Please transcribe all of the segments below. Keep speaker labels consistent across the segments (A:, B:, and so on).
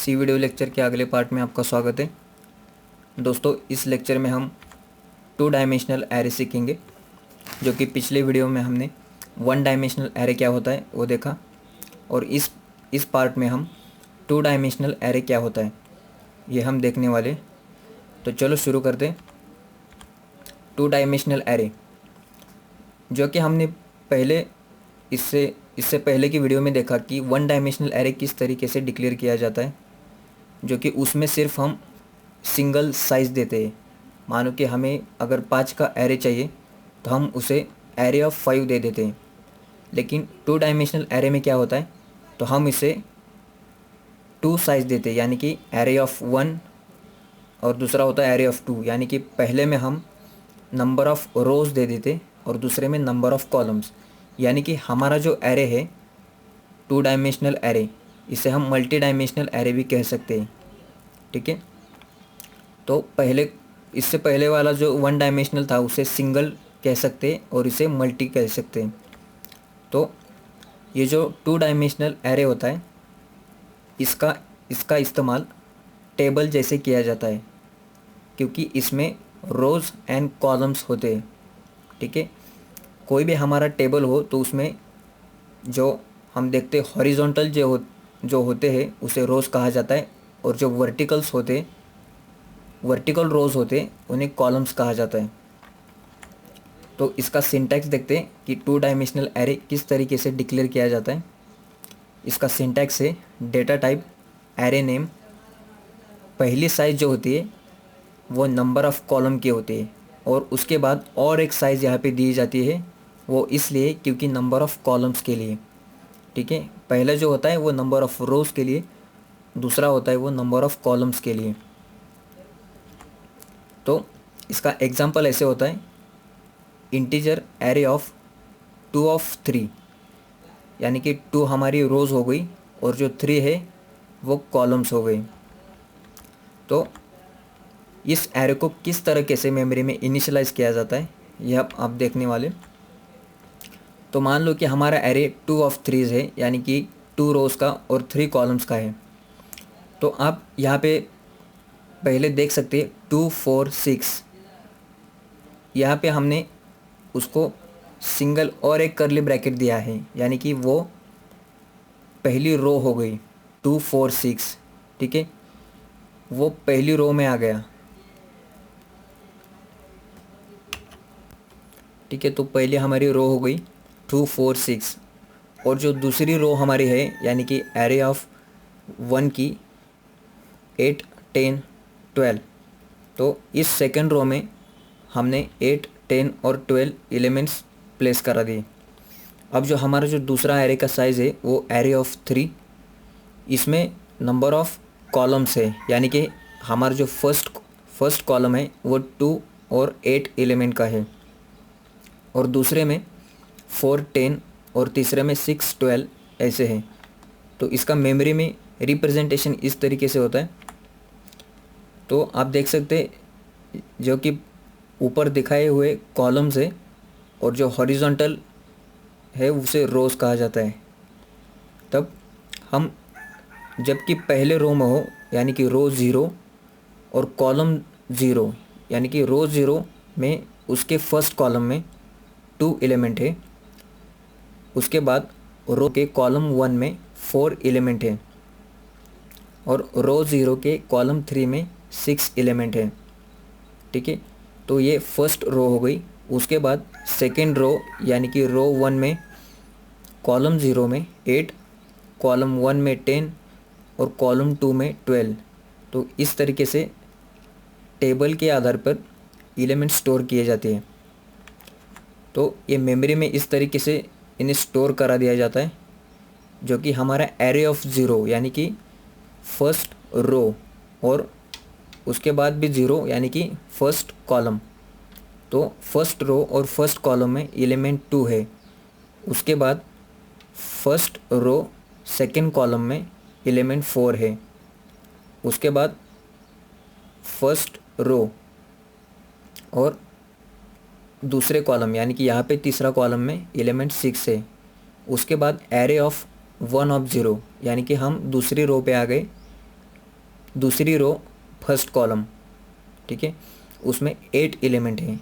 A: सी video lecture के अगले part में आपका स्वागत है। दोस्तों, इस लेक्चर में हम टू डायमेंशनल एरे सीखेंगे, जो कि पिछले वीडियो में हमने वन डायमेंशनल एरे क्या होता है वो देखा, और इस पार्ट में हम टू डायमेंशनल एरे क्या होता है ये हम देखने वाले। तो चलो शुरू करते हैं। टू डायमेंशनल एरे, जो कि हमने पहले इससे पहले की वीडियो में देखा कि वन डायमेंशनल एरे किस तरीके से डिक्लेयर किया जाता है, जो कि उसमें सिर्फ हम सिंगल साइज़ देते हैं। मानो कि हमें अगर 5 का एरे चाहिए तो हम उसे एरे ऑफ 5 दे देते हैं। लेकिन टू डायमेंशनल एरे में क्या होता है, तो हम इसे 2 साइज़ देते हैं, यानी कि एरे ऑफ 1 और दूसरा होता है एरे ऑफ 2। यानी कि पहले में हम नंबर ऑफ़ रोज़ दे देते और दूसरे में नंबर ऑफ़ कॉलम्स। यानी कि हमारा जो एरे है टू डायमेंशनल एरे, इसे हम मल्टी डायमेंशनल एरे भी कह सकते हैं। ठीक है, तो इससे पहले वाला जो वन डायमेंशनल था उसे सिंगल कह सकते हैं और इसे मल्टी कह सकते हैं। तो ये जो टू डायमेंशनल एरे होता है, इसका इस्तेमाल टेबल जैसे किया जाता है, क्योंकि इसमें रोज़ एंड कॉलम्स होते हैं। ठीक है, कोई भी हमारा टेबल हो तो उसमें जो हम देखते हैं हॉरिजॉन्टल जो होते हैं उसे रोज़ कहा जाता है, और जो वर्टिकल रोज़ होते हैं उन्हें कॉलम्स कहा जाता है। तो इसका सिंटैक्स देखते हैं कि टू डायमेंशनल एरे किस तरीके से डिक्लेयर किया जाता है। इसका सिंटैक्स है डेटा टाइप एरे नेम। पहली साइज़ जो होती है वो नंबर ऑफ़ कॉलम की होती है, और उसके बाद और एक साइज़ यहाँ पे दी जाती है, वो इसलिए क्योंकि नंबर ऑफ़ कॉलम्स के लिए। ठीक है, पहला जो होता है वो नंबर ऑफ़ रोज़ के लिए, दूसरा होता है वो नंबर ऑफ़ कॉलम्स के लिए। तो इसका एग्जांपल ऐसे होता है, इंटीजर एरे ऑफ 2 ऑफ 3, यानी कि 2 हमारी रोज़ हो गई और जो 3 है वो कॉलम्स हो गई। तो इस एरे को किस तरीके से मेमोरी में इनिशियलाइज़ किया जाता है यह आप देखने वाले। तो मान लो कि हमारा एरे 2 ऑफ 3 है, यानी कि 2 रोज़ का और 3 कॉलम्स का है। तो आप यहाँ पे पहले देख सकते हैं 2 4 6, यहाँ पे हमने उसको सिंगल और एक करली ब्रैकेट दिया है, यानी कि वो पहली रो हो गई 2 4 6। ठीक है, वो पहली रो में आ गया। ठीक है, तो पहले हमारी रो हो गई 2 4 6, और जो दूसरी रो हमारी है यानी कि एरे ऑफ 1 की 8 10 12, तो इस सेकंड रो में हमने 8 10 और 12 एलिमेंट्स प्लेस करा दिए। अब जो हमारा जो दूसरा एरे का साइज़ है वो एरे ऑफ 3, इसमें नंबर ऑफ़ कॉलम्स है, यानी कि हमारा जो फर्स्ट कॉलम है वो 2 और 8 एलिमेंट का है, और दूसरे में 4 10 और तीसरे में 6 12 ऐसे हैं। तो इसका मेमोरी में रिप्रेजेंटेशन इस तरीके से होता है। तो आप देख सकते जो कि ऊपर दिखाए हुए कॉलम्स है, और जो हॉरिजॉन्टल है उसे रोज़ कहा जाता है। तब हम जबकि पहले रो में हो यानी कि रो 0 और कॉलम 0, यानी कि रो 0 में उसके फर्स्ट कॉलम में 2 एलिमेंट है, उसके बाद रो के कॉलम 1 में 4 एलिमेंट है, और रो 0 के कॉलम 3 में 6 एलिमेंट है। ठीक है, तो ये फर्स्ट रो हो गई। उसके बाद सेकेंड रो यानी कि रो 1 में कॉलम 0 में 8, कॉलम 1 में 10 और कॉलम 2 में 12। तो इस तरीके से टेबल के आधार पर एलिमेंट स्टोर किए जाते हैं। तो ये मेमोरी में इस तरीके से इन्हें स्टोर करा दिया जाता है, जो कि हमारा एरे ऑफ 0 यानी कि फर्स्ट रो, और उसके बाद भी 0 यानी कि फर्स्ट कॉलम। तो फर्स्ट रो और फर्स्ट कॉलम में एलिमेंट 2 है, उसके बाद फर्स्ट रो सेकेंड कॉलम में एलिमेंट 4 है, उसके बाद फर्स्ट रो और दूसरे कॉलम यानी कि यहाँ पे तीसरा कॉलम में एलिमेंट 6 है, उसके बाद एरे ऑफ 1 ऑफ 0, यानी कि हम दूसरी रो पे आ गए दूसरी रो फर्स्ट कॉलम, ठीक है, उसमें 8 एलिमेंट हैं।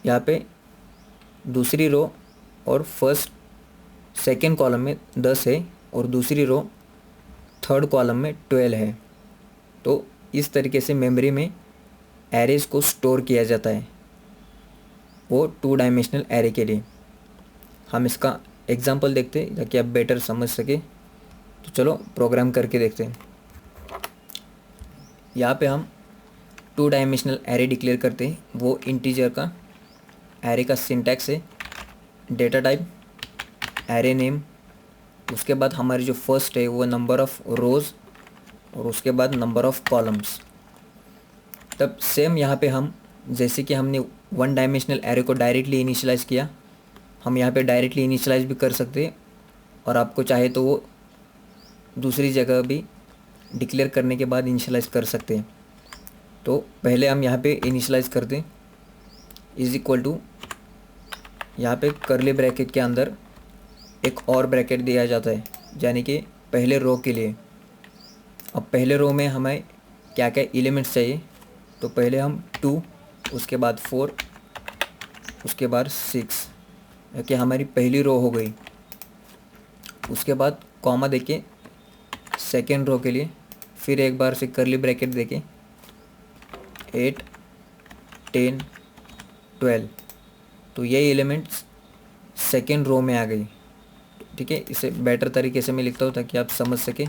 A: यहाँ पे दूसरी रो और फर्स्ट सेकेंड कॉलम में 10 है और दूसरी रो थर्ड कॉलम में 12 है। तो इस तरीके से मेमोरी में एरेज को स्टोर किया जाता है, वो 2 डायमेंशनल एरे के लिए। हम इसका एग्जांपल देखते हैं ताकि आप बेटर समझ सके। तो चलो प्रोग्राम करके देखते हैं। यहाँ पे हम 2 डायमेंशनल एरे डिक्लेयर करते हैं। वो इंटीजर का एरे का सिंटैक्स है डेटा टाइप एरे नेम, उसके बाद हमारी जो फर्स्ट है वो नंबर ऑफ़ रोज़ और उसके बाद नंबर ऑफ़ कॉलम्स। तब सेम यहाँ पे हम जैसे कि हमने 1 डायमेंशनल एरे को डायरेक्टली इनिशियलाइज़ किया, हम यहाँ पे डायरेक्टली इनिशियलाइज़ भी कर सकते हैं और आपको चाहे तो वो दूसरी जगह भी डिक्लेयर करने के बाद इनिशियलाइज़ कर सकते हैं। तो पहले हम यहाँ पे इनिशियलाइज़ करते हैं इज़ इक्वल टू, यहाँ पे कर्ली ब्रैकेट के अंदर एक और ब्रैकेट दिया जाता है यानी कि पहले रो के लिए। अब पहले रो में हमें क्या क्या एलिमेंट्स चाहिए, तो पहले हम 2, उसके बाद 4, उसके बाद 6, कि हमारी पहली रो हो गई। उसके बाद कॉमा देके सेकेंड रो के लिए फिर एक बार से कर्ली ब्रैकेट देके 8, 10, 12, तो ये एलिमेंट्स सेकेंड रो में आ गई। ठीक है, इसे बेटर तरीके से मैं लिखता हूँ ताकि आप समझ सकें।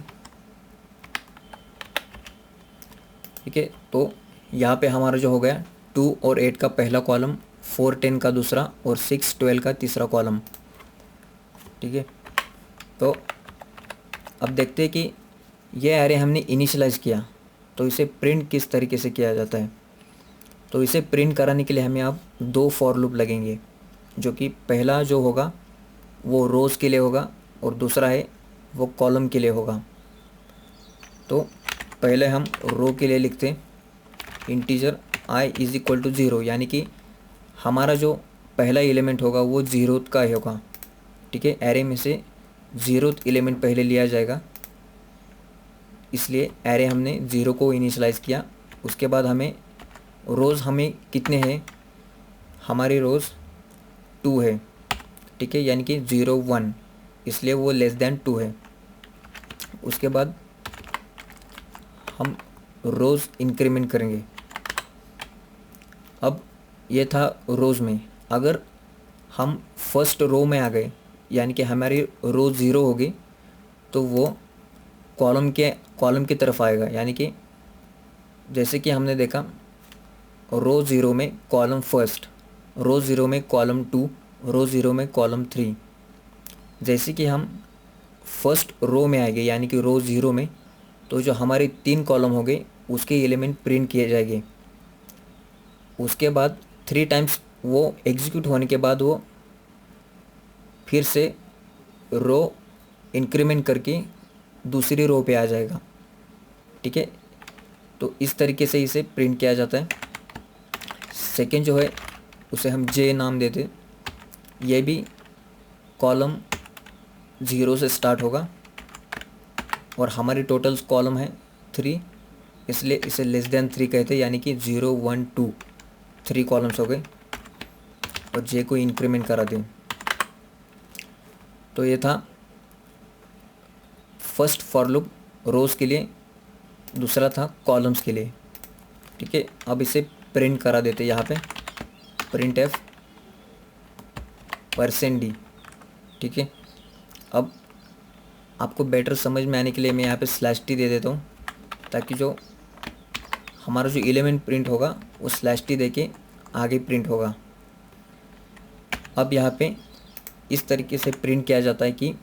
A: ठीक है, तो यहाँ पे हमारा जो हो गया 2 और 8 का पहला कॉलम, 4, 10 का दूसरा और 6, 12 का तीसरा कॉलम। ठीक है, तो अब देखते हैं कि ये एरे हमने इनिशियलाइज़ किया तो इसे प्रिंट किस तरीके से किया जाता है। तो इसे प्रिंट कराने के लिए हमें अब 2 फॉर लूप लगेंगे, जो कि पहला जो होगा वो रोज़ के लिए होगा और दूसरा है वो कॉलम के लिए होगा। तो पहले हम रो के लिए लिखते हैं integer i is equal to 0, यानी कि हमारा जो पहला एलिमेंट होगा वो 0 का ही होगा। ठीक है, एरे में से 0 एलिमेंट पहले लिया जाएगा, इसलिए एरे हमने 0 को इनिशियलाइज़ किया। उसके बाद हमें रोज़ हमें कितने हैं, हमारी रोज़ 2 है। ठीक है, यानी कि 0, 1, इसलिए वो लेस दैन 2 है। उसके बाद हम रोज़ इंक्रीमेंट करेंगे। अब ये था रोज़ में, अगर हम फर्स्ट रो में आ गए यानी कि हमारी रो 0 होगी तो वो कॉलम की तरफ आएगा, यानी कि जैसे कि हमने देखा रो 0 में कॉलम फर्स्ट, रो 0 में कॉलम 2, रो 0 में कॉलम 3। जैसे कि हम फर्स्ट रो में आएंगे यानी कि रो 0 में, तो जो हमारे 3 कॉलम हो गए उसके एलिमेंट प्रिंट किए जाएंगे। उसके बाद 3 टाइम्स वो एग्जीक्यूट होने के बाद वो फिर से रो इंक्रीमेंट करके दूसरी रो पे आ जाएगा। ठीक है, तो इस तरीके से इसे प्रिंट किया जाता है। सेकेंड जो है उसे हम जे नाम देते, ये भी कॉलम 0 से स्टार्ट होगा और हमारी टोटल कॉलम है 3, इसलिए इसे लेस दैन 3 कहते हैं, यानी कि 0, 1, 2, 3 कॉलम्स हो गए और जे को इंक्रीमेंट करा दें। तो ये था फर्स्ट फॉर लूप रोज़ के लिए, दूसरा था कॉलम्स के लिए। ठीक है, अब इसे प्रिंट करा देते यहाँ पे प्रिंट एफ %d। ठीक है, अब आपको बेटर समझ में आने के लिए मैं यहाँ पे /t दे देता हूँ ताकि जो हमारा जो एलिमेंट प्रिंट होगा वो /t दे के आगे प्रिंट होगा। अब यहाँ पे इस तरीके से प्रिंट किया जाता है कि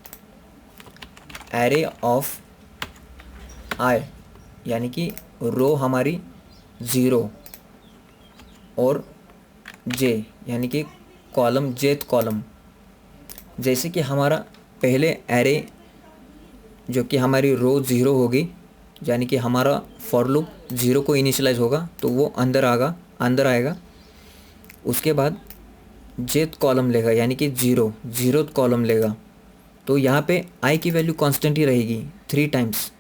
A: एरे ऑफ i, यानी कि रो हमारी 0 और j यानी कि कॉलम jth कॉलम। जैसे कि हमारा पहले एरे जो कि हमारी रो 0 होगी यानी कि हमारा फॉर लूप 0 को इनिशियलाइज होगा तो वो अंदर आएगा। उसके बाद jth कॉलम लेगा यानी कि 0th कॉलम लेगा, तो यहाँ पे i की वैल्यू कांस्टेंट ही रहेगी 3 टाइम्स।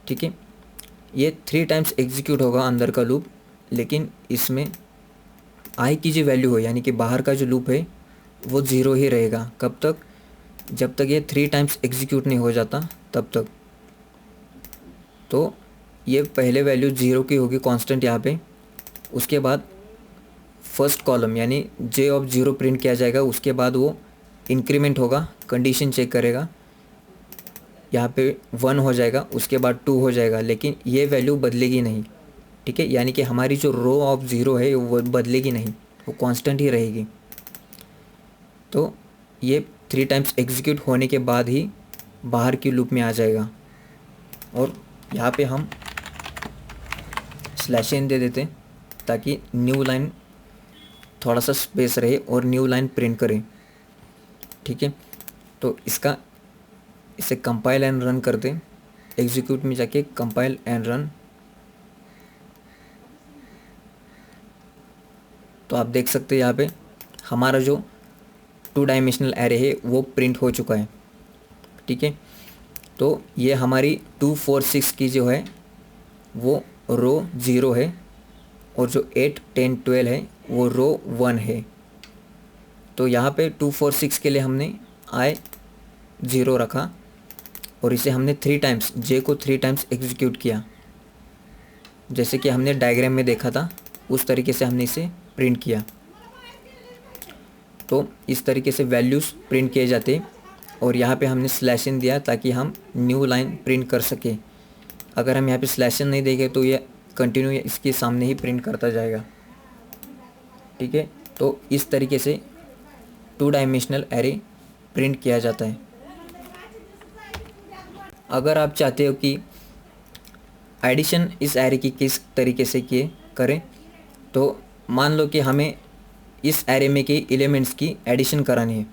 A: ठीक है, ये 3 टाइम्स एग्जीक्यूट होगा अंदर का लूप, लेकिन इसमें आई की जो वैल्यू है यानी कि बाहर का जो लूप है वो 0 ही रहेगा। कब तक? जब तक ये 3 टाइम्स एग्जीक्यूट नहीं हो जाता तब तक। तो ये पहले वैल्यू 0 की होगी कांस्टेंट यहाँ पे। उसके बाद फर्स्ट कॉलम यानी जे ऑफ 0 प्रिंट किया जाएगा। उसके बाद वो इंक्रीमेंट होगा, कंडीशन चेक करेगा, यहाँ पे 1 हो जाएगा, उसके बाद 2 हो जाएगा, लेकिन ये वैल्यू बदलेगी नहीं। ठीक है, यानी कि हमारी जो रो ऑफ 0 है वो बदलेगी नहीं, वो कांस्टेंट ही रहेगी। तो ये 3 टाइम्स एग्जीक्यूट होने के बाद ही बाहर की लूप में आ जाएगा। और यहाँ पे हम स्लैश एन दे देते हैं ताकि न्यू लाइन थोड़ा सा स्पेस रहे और न्यू लाइन प्रिंट करें। ठीक है, तो इसे कंपाइल एंड रन करते हैं। एग्जीक्यूट में जाके कंपाइल एंड रन। तो आप देख सकते हैं यहाँ पे हमारा जो 2 डायमेंशनल एरे है वो प्रिंट हो चुका है। ठीक है, तो ये हमारी 2 4 6 की जो है वो रो 0 है, और जो 8 10 12 है वो रो 1 है। तो यहाँ पे 2 4 6 के लिए हमने आई 0 रखा और इसे हमने 3 टाइम्स जे को 3 टाइम्स एग्जीक्यूट किया, जैसे कि हमने डायग्राम में देखा था उस तरीके से हमने इसे प्रिंट किया। तो इस तरीके से वैल्यूज़ प्रिंट किए जाते, और यहाँ पे हमने स्लैश इन दिया ताकि हम न्यू लाइन प्रिंट कर सके। अगर हम यहाँ पे स्लैश इन नहीं देंगे तो ये कंटिन्यू इसके सामने ही प्रिंट करता जाएगा। ठीक है, तो इस तरीके से 2 डायमेंशनल एरे प्रिंट किया जाता है। अगर आप चाहते हो कि एडिशन इस एरे की किस तरीके से करें, तो मान लो कि हमें इस एरे में के एलिमेंट्स की एडिशन करानी है।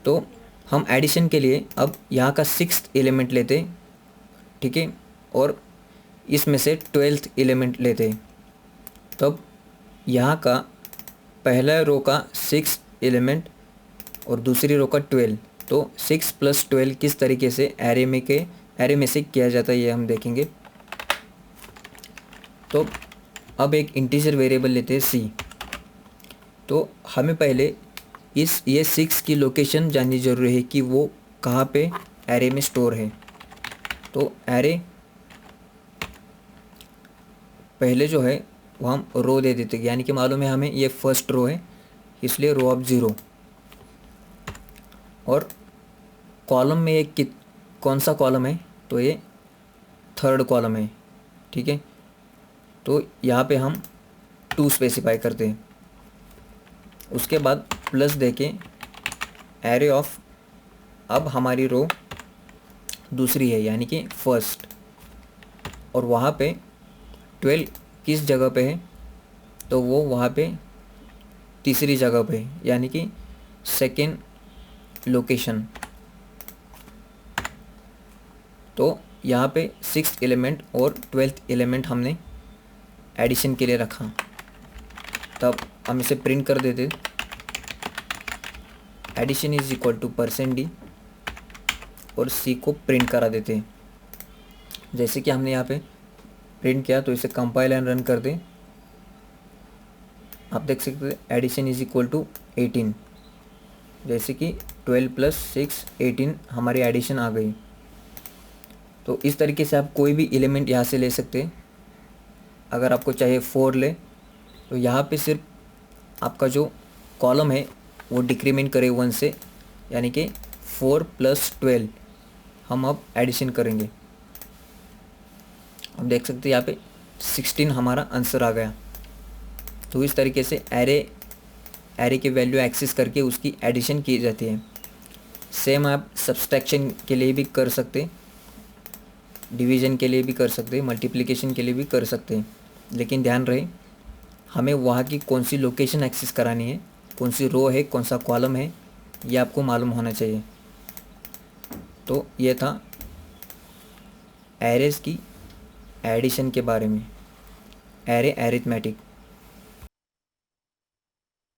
A: तो हम एडिशन के लिए अब यहाँ का 6th एलिमेंट लेते हैं। ठीक है, और इसमें से 12th एलिमेंट लेते हैं। तब यहाँ का पहला रो का 6 एलिमेंट और दूसरी रो का 12, तो 6 + 12 किस तरीके से एरे में से किया जाता है ये हम देखेंगे। तो अब एक इंटीजर वेरिएबल लेते हैं सी। तो हमें पहले ये 6 की लोकेशन जाननी ज़रूरी है कि वो कहाँ पे एरे में स्टोर है। तो एरे पहले जो है वो हम रो दे देते हैं, यानी कि मालूम है हमें ये फर्स्ट रो है इसलिए रो ऑफ 0। और कॉलम में एक कौन सा कॉलम है, तो ये 3rd कॉलम है। ठीक है, तो यहाँ पे हम 2 स्पेसिफाई करते हैं। उसके बाद प्लस देके एरे ऑफ, अब हमारी रो दूसरी है यानी कि फर्स्ट, और वहाँ पे 12 किस जगह पे है, तो वो वहाँ पे तीसरी जगह पे है यानी कि सेकेंड लोकेशन। तो यहाँ पे 6th एलिमेंट और 12th एलिमेंट हमने एडिशन के लिए रखा। तब हम इसे प्रिंट कर देते, addition is equal to %d, और सी को प्रिंट करा देते हैं। जैसे कि हमने यहाँ पे प्रिंट किया, तो इसे कंपाइल एंड रन कर दें। आप देख सकते हैं एडिशन इज इक्वल टू 18, जैसे कि 12 + 6 18 हमारी एडिशन आ गई। तो इस तरीके से आप कोई भी एलिमेंट यहाँ से ले सकते हैं। अगर आपको चाहिए 4 ले, तो यहाँ पे सिर्फ आपका जो कॉलम है वो डिक्रीमेंट करे 1 से, यानी कि 4 + 12 हम अब एडिशन करेंगे। अब देख सकते हैं यहाँ पे 16 हमारा आंसर आ गया। तो इस तरीके से एरे की वैल्यू एक्सेस करके उसकी एडिशन की जाती है। सेम आप सब्सट्रैक्शन के लिए भी कर सकते, डिवीज़न के लिए भी कर सकते, मल्टीप्लिकेशन के लिए भी कर सकते हैं। लेकिन ध्यान रहे हमें वहाँ की कौन सी लोकेशन एक्सेस करानी है, कौन सी रो है, कौन सा कॉलम है, ये आपको मालूम होना चाहिए। तो ये था एरेज़ की एडिशन के बारे में, एरे एरिथमेटिक।